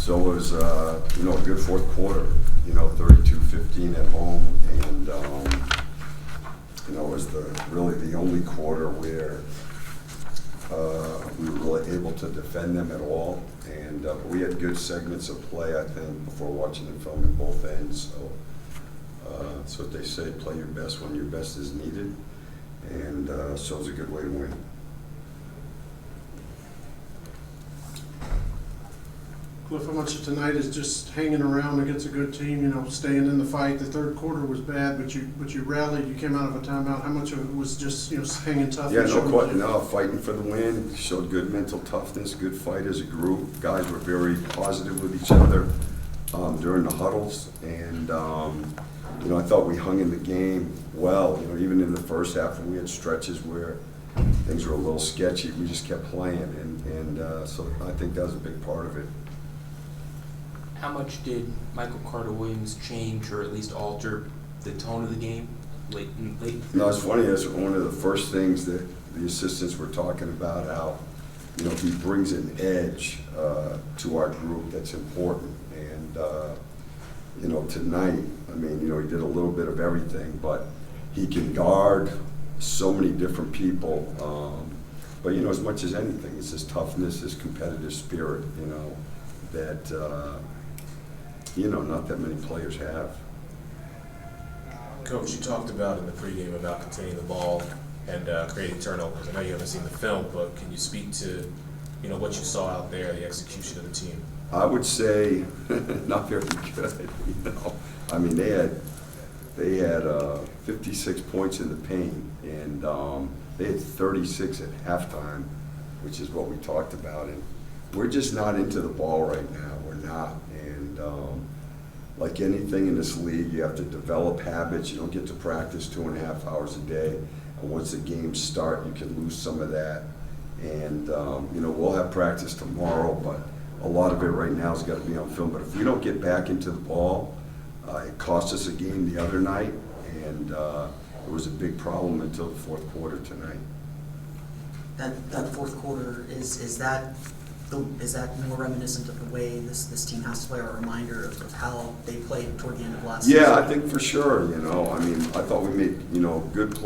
So it was, you know, a good fourth quarter, you know, 32-15 at home, and, you know, it was really the only quarter where we were really able to defend them at all, and we had good segments of play, I think, before watching the film at both ends. So that's what they say, play your best when your best is needed, and so it was a good way to win. Cliff, how much of tonight is just hanging around against a good team, you know, staying in the fight? The third quarter was bad, but you rallied, you came out of a timeout. How much of it was just, you know, hanging tough? Yeah, no, fighting for the win. Showed good mental toughness, good fight as a group. Guys were very positive with each other during the huddles, and you know, I thought we hung in the game well. You know, even in the first half, when we had stretches where things were a little sketchy, we just kept playing, and so I think that was a big part of it. How much did Michael Carter-Williams change, or at least alter, the tone of the game late? No, it's funny. That's one of the first things that the assistants were talking about. How, you know, he brings an edge to our group that's important. And you know, tonight, I mean, you know, he did a little bit of everything, but he can guard so many different people. But you know, as much as anything, it's his toughness, his competitive spirit. You know, that. You know, not that many players have. Coach, you talked about in the pregame about containing the ball and creating turnovers. I know you haven't seen the film, but can you speak to, you know, what you saw out there, the execution of the team? I would say not very good. You know, I mean, they had 56 points in the paint, and they had 36 at halftime, which is what we talked about. And we're just not into the ball right now. We're not. And like anything in this league, you have to develop habits. You don't get to practice 2.5 hours a day. And once the games start, you can lose some of that. And, you know, we'll have practice tomorrow, but a lot of it right now has got to be on film. But if we don't get back into the ball, it cost us a game the other night, and it was a big problem until the fourth quarter tonight. That fourth quarter, is that more reminiscent of the way this team has to play, or a reminder of how they played toward the end of last season? Yeah, I think for sure. You know, I mean, I thought we made, you know, good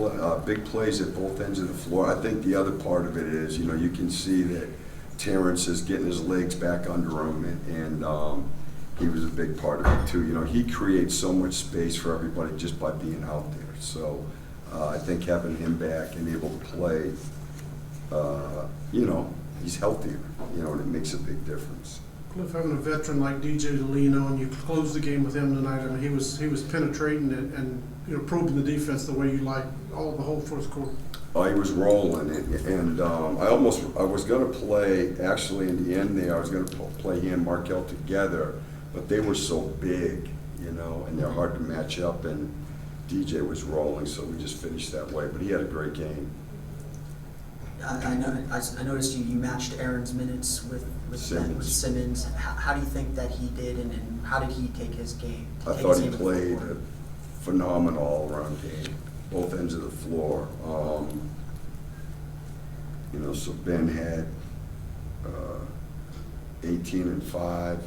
big plays at both ends of the floor. I think the other part of it is, you know, you can see that Terrence is getting his legs back under him, and he was a big part of it too. You know, he creates so much space for everybody just by being out there. So I think having him back and able to play, you know, he's healthier, you know, and it makes a big difference. Cliff, having a veteran like DJ to lean on, you closed the game with him tonight. I mean, he was penetrating it and you know, probing the defense the way you like the whole fourth quarter. He was rolling, and I was going to play, actually in the end there, I was going to play he and Markel together, but they were so big, you know, and they're hard to match up, and DJ was rolling, so we just finished that way, but he had a great game. I noticed you matched Aaron's minutes with Simmons. How do you think that he did, and how did he take his game? I thought he played a phenomenal all-around game, both ends of the floor. You know, so Ben had 18 and 5,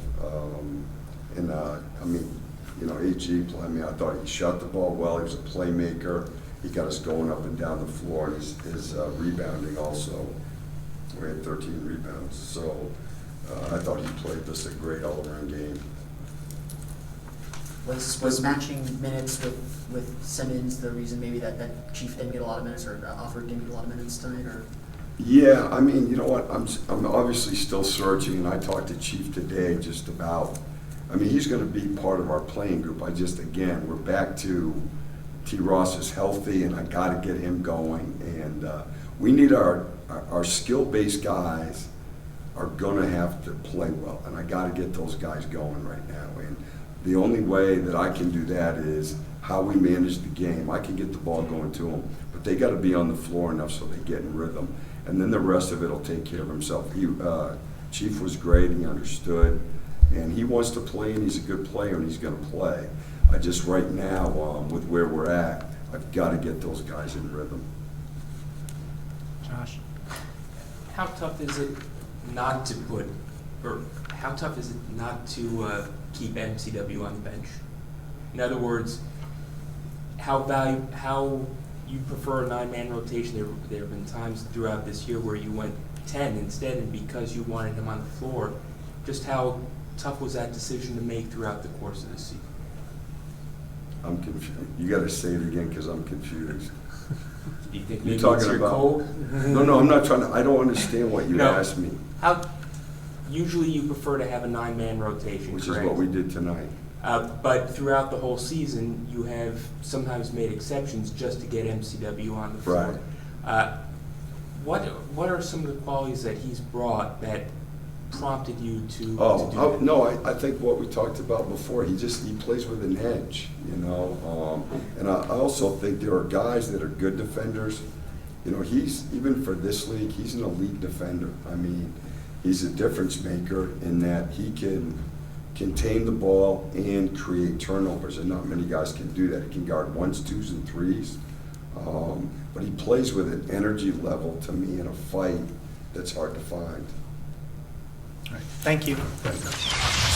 and I mean, you know, AG. I mean, I thought he shot the ball well. He was a playmaker. He got us going up and down the floor, and his rebounding also. We had 13 rebounds, so I thought he played just a great all-around game. Was matching minutes with Simmons the reason maybe that Chief didn't get a lot of minutes, or Alfred didn't get a lot of minutes tonight, or? Yeah, I mean, you know what? I'm obviously still searching, and I talked to Chief today just about. I mean, he's going to be part of our playing group. Again, we're back to T. Ross is healthy, and I got to get him going. And we need our skill-based guys are going to have to play well, and I got to get those guys going right now. And the only way that I can do that is how we manage the game. I can get the ball going to them, but they got to be on the floor enough so they get in rhythm, and then the rest of it will take care of himself. Chief was great. He understood, and he wants to play, and he's a good player, and he's going to play. I just right now, with where we're at, I've got to get those guys in rhythm. Josh, how tough is it not to put or how tough is it not to keep MCW on the bench? In other words, how you prefer a 9-man rotation? There have been times throughout this year where you went 10 instead, and because you wanted him on the floor, just how tough was that decision to make throughout the course of the season? I'm confused. You gotta say it again, because I'm confused. Do you think You're maybe talking it's your about- cold? No, I'm not trying to, I don't understand what you No. asked me, Usually you prefer to have a 9-man rotation, which is correct? what we did tonight. But throughout the whole season, you have sometimes made exceptions just to get MCW on the floor. Right. What are some of the qualities that he's brought that prompted you to do that? No, I think what we talked about before, he plays with an edge, you know? And I also think there are guys that are good defenders. You know, even for this league, he's an elite defender. I mean, he's a difference maker in that he can contain the ball and create turnovers, and not many guys can do that. He can guard 1s, 2s, and 3s. But he plays with an energy level, to me, in a fight that's hard to find. All right. Thank you. Thank you.